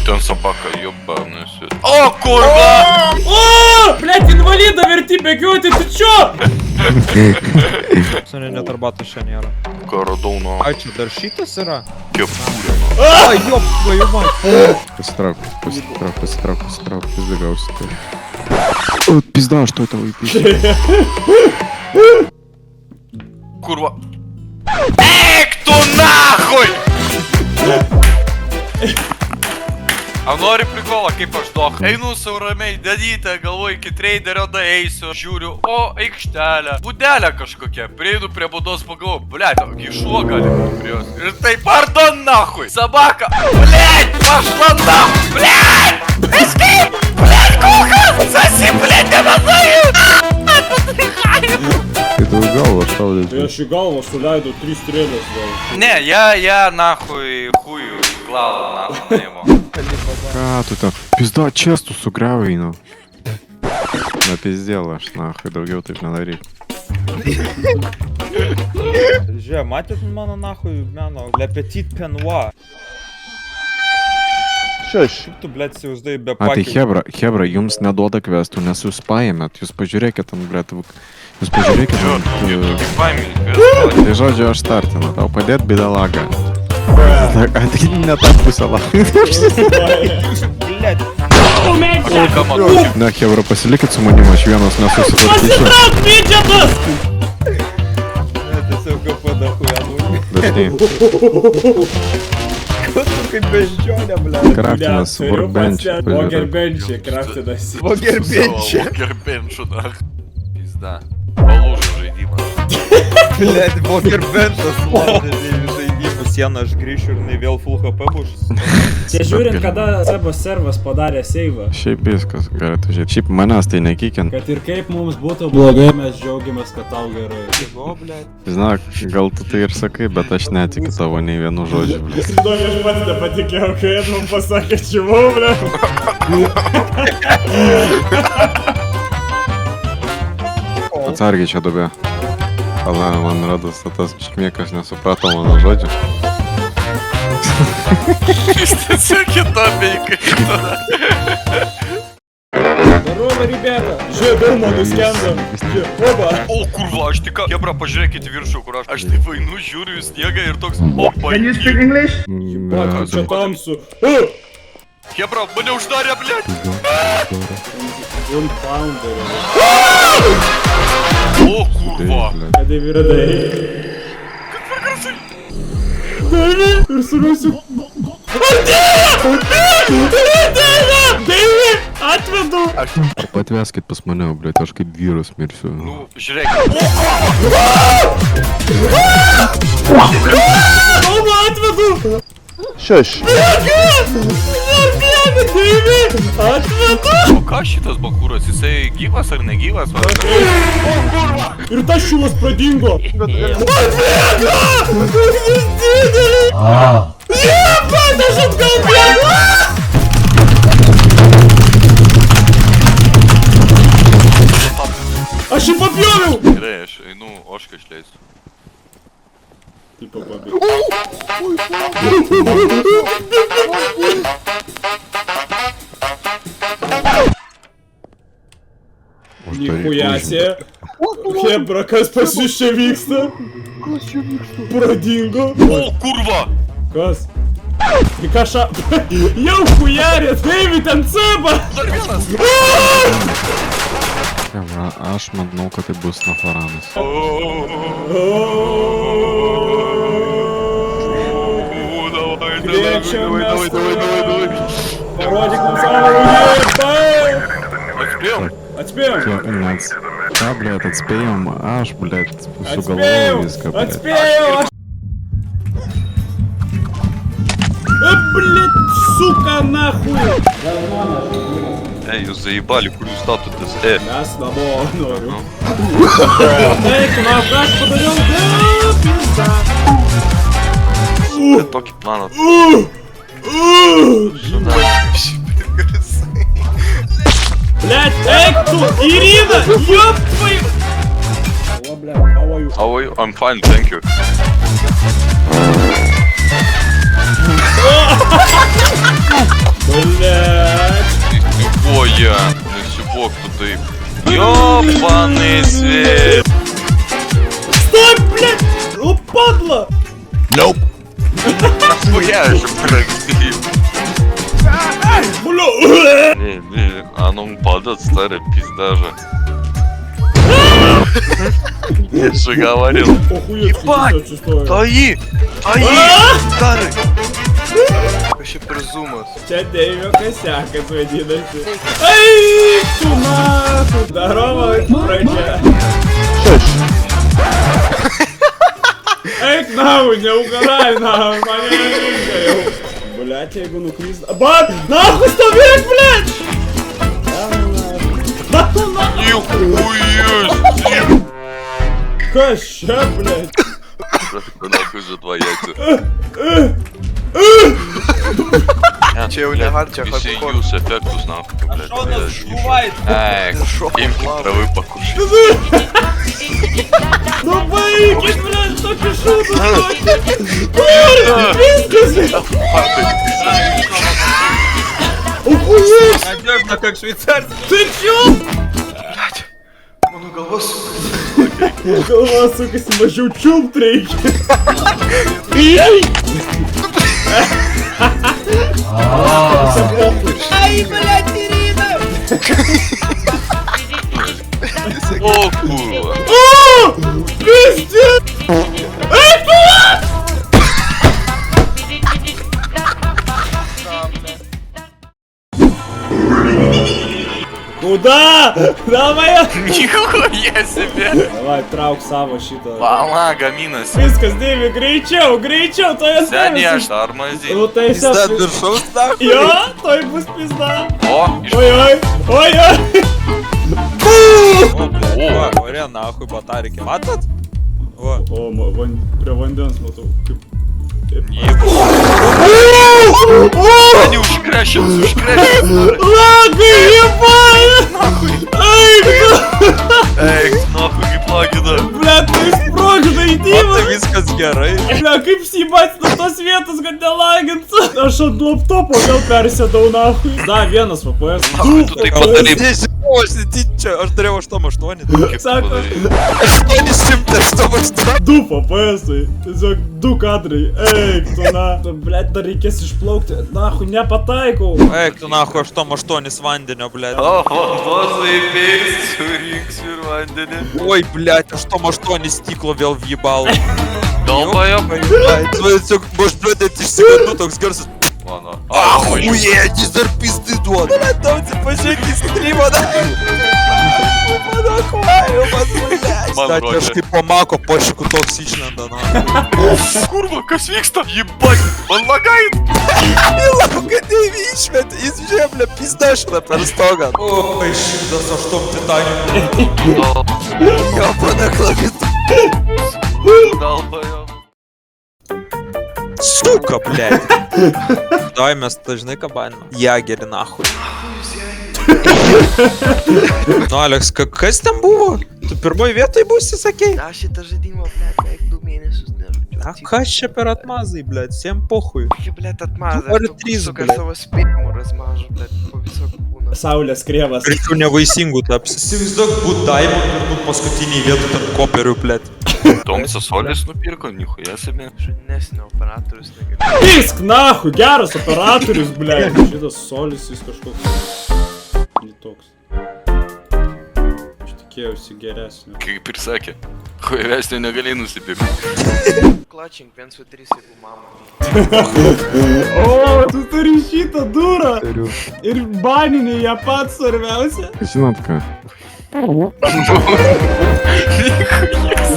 Ten собака, ёбаный свет. О, курва! О, блядь, инвалида верти бегете, ты чё? Seni net arbatos čia nėra. Karadauno Ai, čia dar šitas yra? kepurė. Ai, jop, tvою mать. Pasitrauk, пизда гауси. О, пизда, что это вы пишете? Курва. Кто нахуй? A nori prikola, kaip aš doch. Einu sauramiai, dadytę, galvoju, iki treiderio da eisiu, žiūriu, o, aikštelė, budelė kažkokia, prieinu prie būdos pagalvoju, blėt, gi šuo gali būti prie jos. Ir tai pardon nahui, sabaka, blėt, pašla nahui, blėt, escape, blėt, kukas, sasi, blėt, nemataju. Ты тут голову шаудит. Я ж į galvą suleidau 3 strėlės gal. Ne, я nahui, huju, glavu, nahui, neimo. Ką tu ten? Pizda, čestų sugriavai, nu. Napizdėl aš, nahai, daugiau taip nedaryk. Žiūrė, matėt mano nahui meno Le Petit Penoir? Šiaip tu, blėt, įsivaizduoji be A, tai pakeitimų. Hebra, jums neduoda kvestų, nes jūs paėmėt, jūs pažiūrėkit ant, blėt, jūs pažiūrėkit ant... Tai žodžiu, aš startinu, tau padėt bidalagą. A, tai ne tą pusę labai. Blėt. Ne, Hebra, pasilikit su manim, aš vienas nesusitvarkyčiau. Pasitrauk, midžetas! Tiesiog kapada hujanų. Bet tai, Ko tu kaip beždžionė, blėt? kraftinas workbench. Vogerbenčia, kraftinasi. Vogerbenčia. Vogerbenčiu, na. Pizda. Palūžų žaidimas. Blėt, Vogerbenčas laužė žaidimų sieną, aš grįšiu ir jinai vėl full HP bus. Čia žiūrint, kada Sebas servas padarė seivą. Šiaip viskas, gerai, tu žiūrėk. Šiaip manęs tai nekikint. Kad ir kaip mums būtų blogai, mes džiaugiamės, kad tau gerai. O, blėt. Žinok, gal tu tai ir sakai, bet aš netikiu tavo nei vienu žodžiu. Įdomi, aš pats nepatikėjau, kai man pasakė čivau, ble. Atsargiai čia dubė. Pala, man radas, tas škmiekas nesuprato mano žodžių. Jis tiesiog kitobeikai. Здорово, ребята! Žiūrėjau, nuskendam. Oba! O, kurva, aš tik... Hebra, pažiūrėkit į viršų, kur aš taip einu, žiūriu į sniegą ir toks... Opa, Vakar čia tamsu. Hebra, mane uždarė, blėt. Un pounderį. O, kurva. Ką Deivi radai? Kaip per garsai. Deivi! Ir surasiu. Deivi! Atvedu! Patveskit pas mane, blėt, aš kaip vyrus mirsiu. Nu, žiūrėk. Mama, atvedu! Šiaš. Deivi! Atvedu! O ką šitas bakūras, jisai gyvas ar negyvas? O, kurva! Ir tas šilas pradingo! Atbėga! Jis didelis! Jebat, aš atgal bėgu! Aš jį papjoviau! Gerai, aš einu, ošką išleisiu. Tipo pabėg. Nihujasė. Hebra, kas pas jūs čia vyksta? Kas čia vyksta? Pradingo. O, kurva! Kas? Į kažą... Jau hujarė, Deivi ten ceba! Dar vienas! Hebra, aš manau, kad tai bus Nafaranas. Kviečiam mes parodyk mums savo jėbą! Atspėjom! Atspėjom! Nes, ką, blėt, atspėjom, aš, blėt, sugalvojau Atspėjau! viską, blėt. Atspėjau! Блять, сука, нахуй! Jūs заебали, kur jūs statotės? Mes namo noriu. Eik, man aš padariau, pizda! Tokį planą. Блять, eik tu, Irina! Ёб твою! Hello, блядь, how are you? How are you? I'm fine, thank you. Блять! Taip. Ёбаный свет. Стой, блядь! О, падла! Нахуя же, блядь. Бля! Не, оно падает, старая пизда же. Я же говорил. Охуеть, Ебать! 56-е. Таи! Таи! Старый! Вообще призумас. Čia Deivio kasiakas vadinasi. Ai, tu nahų. Daroma pradžia. Eik nahų, neugarai nahų, mane nereikia jau. Bliat, jeigu nukrys... Bat, nahų stovėk, bliat! Нихуя! Kas čia, bliat? Нахуй за двояйцы. Čia jau ne hardčia, Visi hardcore. jūs efektus nahуй, блядь. Что нас шувает? Эй, имки травы покушай. Nu baigit, bliat, tokį šūdą stoti. Kurva, viskas! Охуеть! Надежно, как швейцарский. Ты чё? Mano galvos. Galva sukasi mažiau čiulpt reikia. Ai, блядь, Irina! О, курва. О! Пиздец! Эй, блядь! Куда? Давай! Нихуя себе. Давай, trauk savo šitą. Vama, gaminasi. Viskas, Deivi, greičiau, greičiau, to jas Seniai aš armazį. Nu tai Пизда все. душов нахуй. Jo, toj bus pizda. O, iš... Oi, oi, oi, oi. О, блядь, о, ore нахуй батарики. Matot? O. O, prie vandens matau. Kaip... Они užkrešęs, užkrešęs. Lagai, jebai! Eik, Eik, nahui, kaip lagina. bля, tai sprogždai, O tai Dyma. viskas gerai. Bля, kaip sybats nuo tos vietos, kad nelagintų. Aš ant laptopo vėl persėdau, nahui. Da, vienas FPS. Nahui, tu taip padarai. Nežinau, aš netyčia, aš turėjau 8-8. Kaip Sako, padarai. 800, 8-8. 2 FPS-ai. Tiesiog 2 kadrai. Eik, tu na. Bля, dar reikės išplaukti. Nahui, nepataikau. Eik, tu nahui 8-8 vandenio, blядь. O, vanduo įpės, surinksiu ir vandenį. Ой, блядь, 8-8 stiklo vėl vjebal. Долбоёб. Tiesiog, aš pradėt išsigandų toks garsas. Mano. Охуеть, jis dar pizdi duoda. Bля, tau pasižiūrėk į streamą, da. Mano kvailas, blядь. Man Da, rodė. kažkaip pamako pošikų toks išlenda, na. Kurva, kas vyksta? Jebать, man lagait. Įlau, kad nevyšmet, jis žemlė pizdašina per stogą. Oi, 108 titanium. Jopana klakit. Долбоёб. Сука, блядь. Давай mes dažnai kabaninam. Jagerį nahui. Nu, Aleks, kas ten buvo? Tu pirmoj vietoj būsi, sakei? Aš šitą žaidimą, blėt, beveik 2 mėnesius nežaidžiu. A kas čia per atmazai, blėt, всем похуй. Kokie, blėt, atmazą. Ar trys, Suka blėt. savo spėjimų razmažu, blėt, po viso kūno. Saulės krievas. Greičiau nevaisingų taps. Įsivaizduok, būt daimų ir būt paskutiniai vietų tarp koperių, blėt. Tomsas Solis nupirko, nichuja себе. Šunesnio operatorius negaliu. Pisk, nahu, geras operatorius, ble. Šitas solis jis kažkoks. Netoks. Aš tikėjausi geresnio. Kaip ir sakė. Huevesnio negalėjai nusipirkti. Klačink 1-2-3, jeigu mama. O, tu turi šitą durą. Ir baninį ją pats svarbiausia. Žinot ką? Nichuja